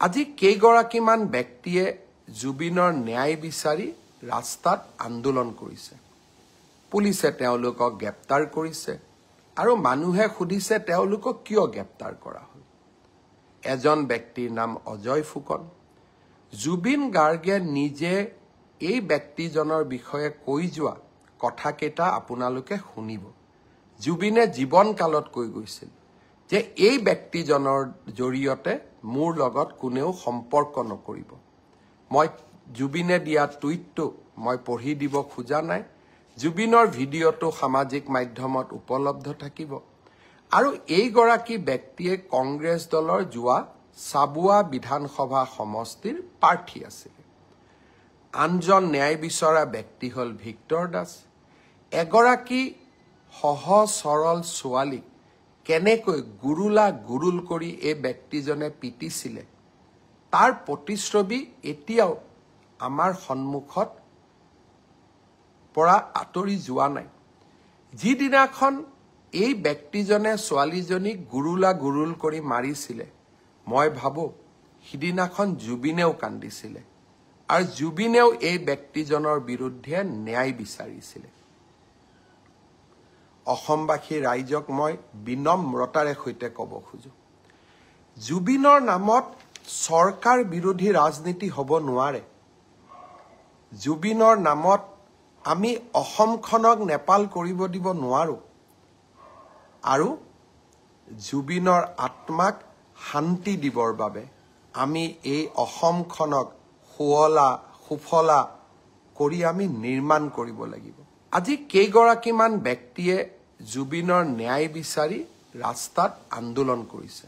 আজি কেইগৰাকীমান ব্যক্তিয়ে জুবিনৰ ন্যায় বিচাৰি ৰাস্তাত আন্দোলন কৰিছে। পুলিচে তেওঁলোকক গ্ৰেপ্তাৰ কৰিছে আৰু মানুহে সুধিছে তেওঁলোকক কিয় গ্ৰেপ্তাৰ কৰা হ'ল। এজন ব্যক্তিৰ নাম অজয় ফুকন। জুবিন গাৰ্গে নিজে এই ব্যক্তিজনৰ বিষয়ে কৈ যোৱা কথাকেইটা আপোনালোকে শুনিব। জুবিনে জীৱনকালত কৈ গৈছিল যে এই ব্যক্তিজনৰ জৰিয়তে মোৰ লগত কোনেও সম্পৰ্ক নকৰিব। মই জুবিনে দিয়া টুইটটো মই পঢ়ি দিব খোজা নাই। জুবিনৰ ভিডিঅ'টো সামাজিক মাধ্যমত উপলব্ধ থাকিব। আৰু এইগৰাকী ব্যক্তিয়ে কংগ্ৰেছ দলৰ যোৱা চাবুৱা বিধানসভা সমষ্টিৰ প্ৰাৰ্থী আছিল। আনজন ন্যায় বিচৰা ব্যক্তি হ'ল ভিক্টৰ দাস। এগৰাকী সহজ সৰল ছোৱালীক কেনেকৈ গুৰুল কৰি এই ব্যক্তিজনে পিটিছিলে তাৰ প্ৰতিচ্ছবি এতিয়াও আমাৰ সন্মুখত পৰা আঁতৰি যোৱা নাই। যিদিনাখন এই ব্যক্তিজনে ছোৱালীজনীক গুৰুল কৰি মাৰিছিলে, মই ভাবোঁ সিদিনাখন জুবিনেও কান্দিছিলে আৰু জুবিনেও এই ব্যক্তিজনৰ বিৰুদ্ধে ন্যায় বিচাৰিছিলে। অসমবাসী ৰাইজক মই বিনম্ৰতাৰে সৈতে ক'ব খোজো, জুবিনৰ নামত চৰকাৰ বিৰোধী ৰাজনীতি হ'ব নোৱাৰে। জুবিনৰ নামত আমি অসমখনক নেপাল কৰিব দিব নোৱাৰোঁ আৰু জুবিনৰ আত্মাক শান্তি দিবৰ বাবে আমি এই অসমখনক সুফলা কৰি আমি নিৰ্মাণ কৰিব লাগিব। আজি কেইগৰাকীমান ব্যক্তিয়ে জুবিনৰ ন্যায় বিচাৰি ৰাস্তাত আন্দোলন কৰিছে।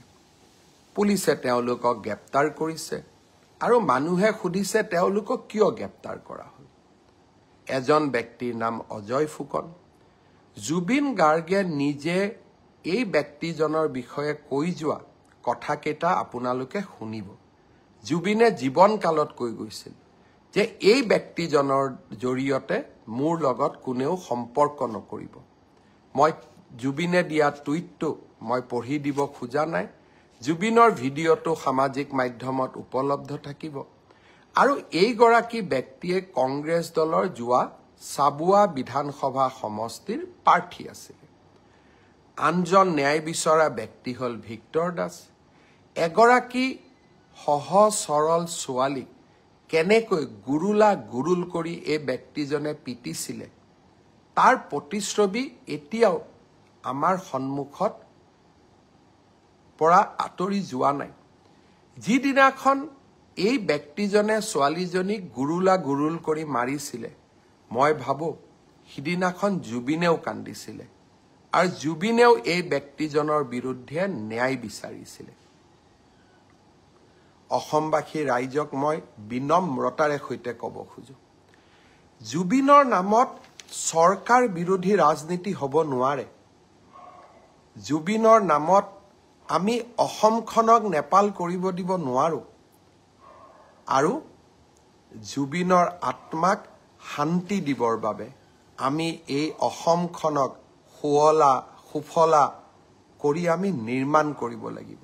পুলিচে তেওঁলোকক গ্ৰেপ্তাৰ কৰিছে আৰু মানুহে সুধিছে তেওঁলোকক কিয় গ্ৰেপ্তাৰ কৰা হ'ল। এজন ব্যক্তিৰ নাম অজয় ফুকন। জুবিন গাৰ্গে নিজে এই ব্যক্তিজনৰ বিষয়ে কৈ যোৱা কথাকেইটা আপোনালোকে শুনিব। জুবিনে জীৱনকালত কৈ গৈছিল যে এই ব্যক্তিজনৰ জৰিয়তে মোৰ লগত কোনেও সম্পৰ্ক নকৰিব। মই জুবিনে দিয়া টুইটটো মই পঢ়ি দিব খোজা নাই। জুবিনৰ ভিডিঅ'টো সামাজিক মাধ্যমত উপলব্ধ থাকিব। আৰু এইগৰাকী ব্যক্তিয়ে কংগ্ৰেছ দলৰ যোৱা চাবুৱা বিধানসভা সমষ্টিৰ প্ৰাৰ্থী আছিল। আনজন ন্যায় বিচৰা ব্যক্তি হ'ল ভিক্টৰ দাস। এগৰাকী সহজ সৰল ছোৱালীক কেনেকৈ গুৰুল কৰি এই ব্যক্তিজনে পিটিছিলে তাৰ প্ৰতিচ্ছবি এতিয়াও আমাৰ সন্মুখত পৰা আঁতৰি যোৱা নাই। যিদিনাখন এই ব্যক্তিজনে ছোৱালীজনীক গুৰুল কৰি মাৰিছিলে, মই ভাবোঁ সিদিনাখন জুবিনেও কান্দিছিলে আৰু জুবিনেও এই ব্যক্তিজনৰ বিৰুদ্ধে ন্যায় বিচাৰিছিলে। অসমবাসী ৰাইজক মই বিনম্ৰতাৰে সৈতে ক'ব খোজো, জুবিনৰ নামত চৰকাৰ বিৰোধী ৰাজনীতি হ'ব নোৱাৰে। জুবিনৰ নামত আমি অসমখনক নেপাল কৰিব দিব নোৱাৰোঁ আৰু জুবিনৰ আত্মাক শান্তি দিবৰ বাবে আমি এই অসমখনক সুফলা কৰি আমি নিৰ্মাণ কৰিব লাগিব।